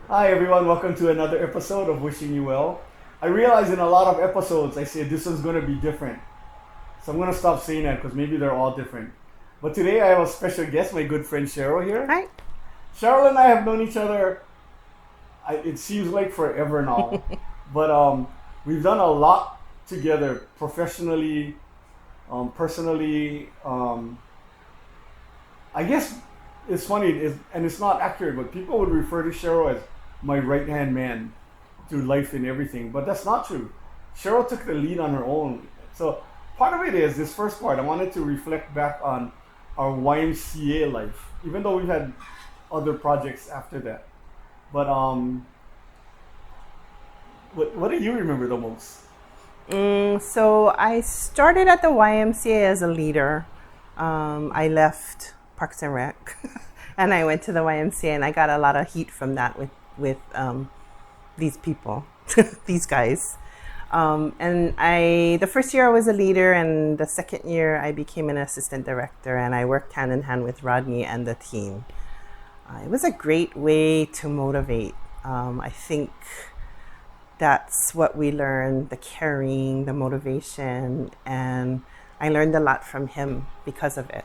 Hi everyone, welcome to another episode of Wishing You Well. I realize in a lot of episodes I say this one's going to be different. So I'm going to stop saying that because maybe they're all different. But today I have a special guest, my good friend Cheryl here. Hi. Cheryl and I have known each other, it seems like forever now. But we've done a lot together professionally, personally. I guess it's funny, and it's not accurate, but people would refer to Cheryl as my right hand man through life and everything. But that's not true. Cheryl took the lead on her own. So part of it is this first part. I wanted to reflect back on our YMCA life, even though we've had other projects after that. But what do you remember the most? So I started at the YMCA as a leader. I left Parks and Rec, and I went to the YMCA, and I got a lot of heat from that with these people, these guys. And the first year I was a leader, and the second year I became an assistant director, and I worked hand in hand with Rodney and the team. It was a great way to motivate. I think that's what we learned, the caring, the motivation, and I learned a lot from him because of it.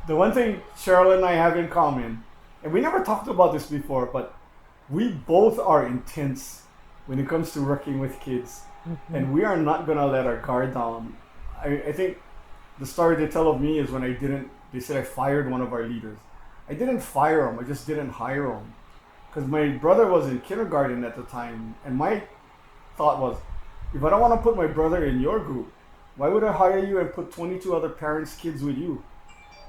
The one thing Cheryl and I have in common, and we never talked about this before, but we both are intense when it comes to working with kids. Mm-hmm. And we are not going to let our guard down. I think the story they tell of me is when they said I fired one of our leaders. I didn't fire him, I just didn't hire him. Because my brother was in kindergarten at the time, and my thought was, if I don't want to put my brother in your group, why would I hire you and put 22 other parents' kids with you?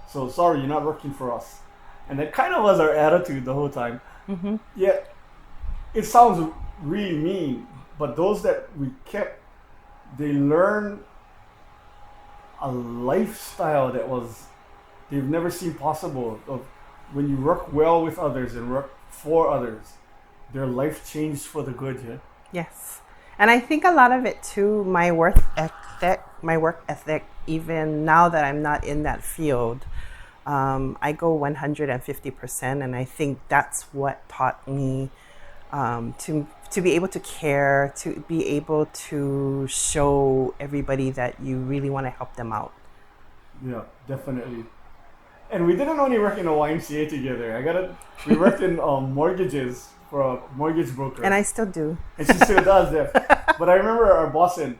So sorry, you're not working for us. And that kind of was our attitude the whole time. Mm-hmm. Yet, it sounds really mean, but those that we kept, they learned a lifestyle that they've never seen possible. Of when you work well with others and work for others, their life changed for the good, yeah? Yes. And I think a lot of it too, my work ethic, even now that I'm not in that field, I go 150%, and I think that's what taught me to be able to care, to be able to show everybody that you really want to help them out. Yeah, definitely. And we didn't only work in a YMCA together. We worked in mortgages for a mortgage broker. And I still do. And she still does that. But I remember our boss said,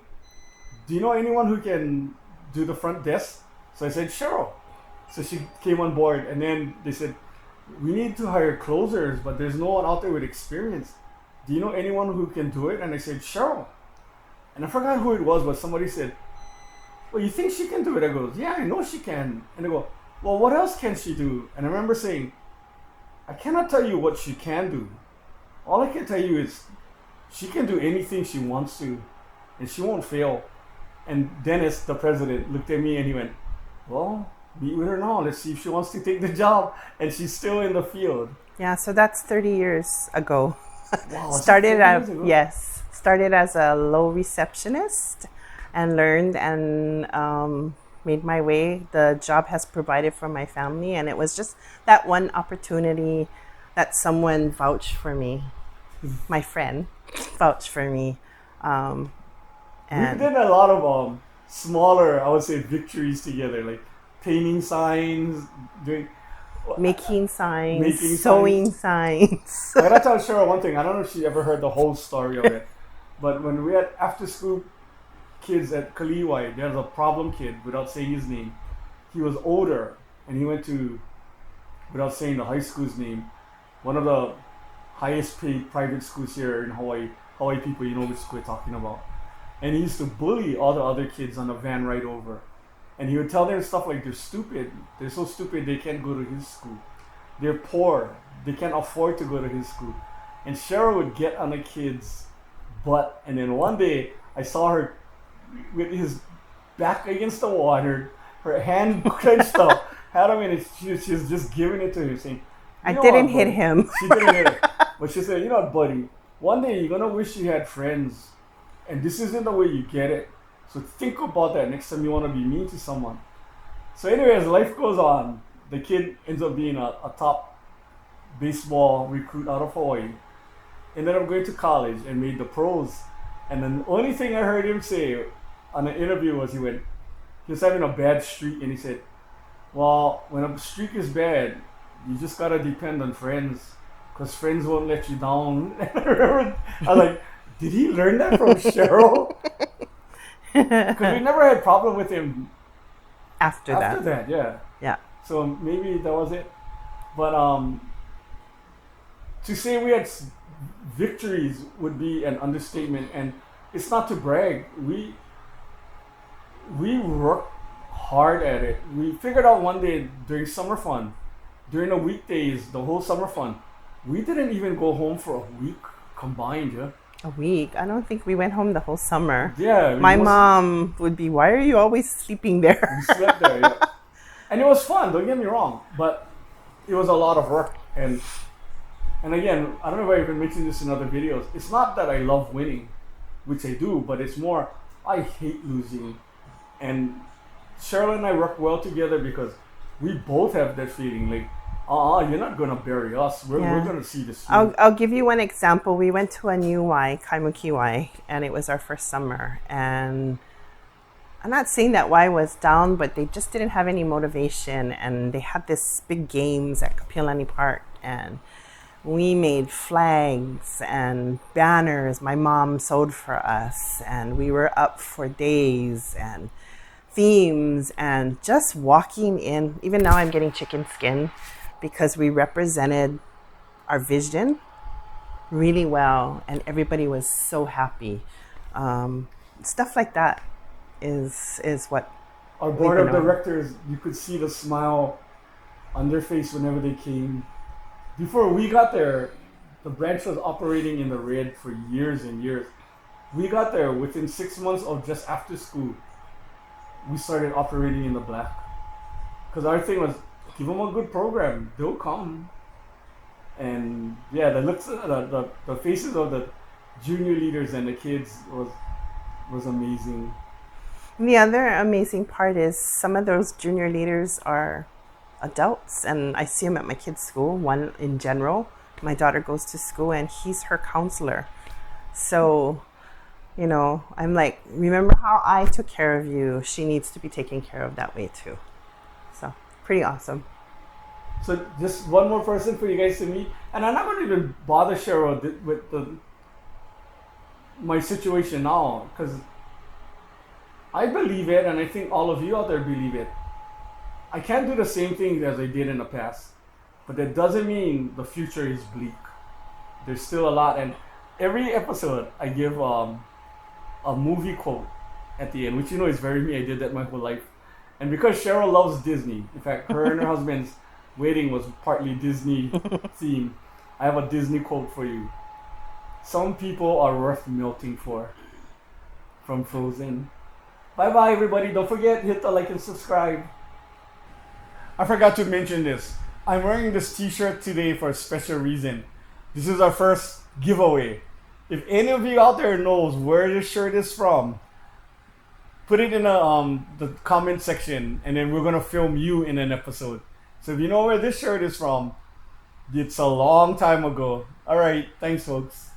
do you know anyone who can do the front desk? So I said, Cheryl. So she came on board, and then they said, we need to hire closers, but there's no one out there with experience. Do you know anyone who can do it? And I said, Cheryl. And I forgot who it was, but somebody said, well, you think she can do it? I goes, yeah, I know she can. And they go, well, what else can she do? And I remember saying, I cannot tell you what she can do. All I can tell you is she can do anything she wants to, and she won't fail. And Dennis, the president, looked at me and he went, well, meet with her now. Let's see if she wants to take the job. And she's still in the field. Yeah, so that's 30 years ago. Wow, started as a low receptionist and learned and made my way. The job has provided for my family, and it was just that one opportunity that someone vouched for me. My friend vouched for me. And we did a lot of smaller, I would say, victories together, like painting signs, making signs, sewing signs. I gotta tell Cheryl one thing. I don't know if she ever heard the whole story of it, but when we had after school kids at Kaliwai, there's a problem kid, without saying his name. He was older, and he went to, without saying the high school's name, one of the highest paid private schools here in Hawaii. Hawaii people, you know which school we're talking about. And he used to bully all the other kids on the van ride over. And he would tell them stuff like, they're stupid. They're so stupid they can't go to his school. They're poor. They can't afford to go to his school. And Cheryl would get on the kid's butt. And then one day, I saw her with his back against the wall, and her hand clenched up, had him in it. She was just giving it to him, saying, I didn't hit him. She didn't hit him. But she said, you know what, buddy, one day you're going to wish you had friends. And this isn't the way you get it. So think about that next time you want to be mean to someone. So anyway, as life goes on, the kid ends up being a top baseball recruit out of Hawaii. Ended up going to college and made the pros. And then the only thing I heard him say on an interview was he was having a bad streak and he said, well, when a streak is bad, you just gotta depend on friends, because friends won't let you down. And I remember, I was like, did he learn that from Cheryl? Because we never had problem with him After that. Yeah. Yeah. So maybe that was it. But to say we had victories would be an understatement, and it's not to brag. We worked hard at it. We figured out one day during summer fun, during the weekdays, the whole summer fun, we didn't even go home for a week combined. Yeah. A week. I don't think we went home the whole summer. Yeah. My mom would be, why are you always sleeping there? We slept there, yeah. And it was fun, don't get me wrong, but it was a lot of work. And again, I don't know if I even mentioned this in other videos. It's not that I love winning, which I do, but it's more, I hate losing. And Cheryl and I work well together because we both have that feeling like, you're not going to bury us. We're going to see this through. I'll give you one example. We went to a new Y, Kaimuki Y, and it was our first summer. And I'm not saying that Y was down, but they just didn't have any motivation. And they had this big games at Kapiolani Park. And we made flags and banners my mom sewed for us. And we were up for days and themes. And just walking in, even now I'm getting chicken skin, because we represented our vision really well, and everybody was so happy. Stuff like that is what our board of directors, you could see the smile on their face whenever they came. Before we got there, the branch was operating in the red for years and years. We got there within 6 months of just after school. We started operating in the black, because our thing was, give them a good program, they'll come. And yeah, the looks, the faces of the junior leaders and the kids was amazing. And the other amazing part is some of those junior leaders are adults, and I see them at my kids' school. One in general, my daughter goes to school, and he's her counselor. So, I'm like, remember how I took care of you? She needs to be taken care of that way too. So, pretty awesome. So just one more person for you guys to meet, and I'm not going to even bother Cheryl with my situation now, because I believe it, and I think all of you out there believe it. I can't do the same things as I did in the past, but that doesn't mean the future is bleak. There's still a lot, and every episode I give a movie quote at the end, which is very me. I did that my whole life. And because Cheryl loves Disney, in fact, her and her husband's wedding was partly Disney themed, I have a Disney quote for you. Some people are worth melting for. From Frozen. Bye-bye, everybody. Don't forget, hit the like and subscribe. I forgot to mention this. I'm wearing this t-shirt today for a special reason. This is our first giveaway. If any of you out there knows where this shirt is from, put it in the comment section, and then we're going to film you in an episode. So if you know where this shirt is from, it's a long time ago. All right, thanks, folks.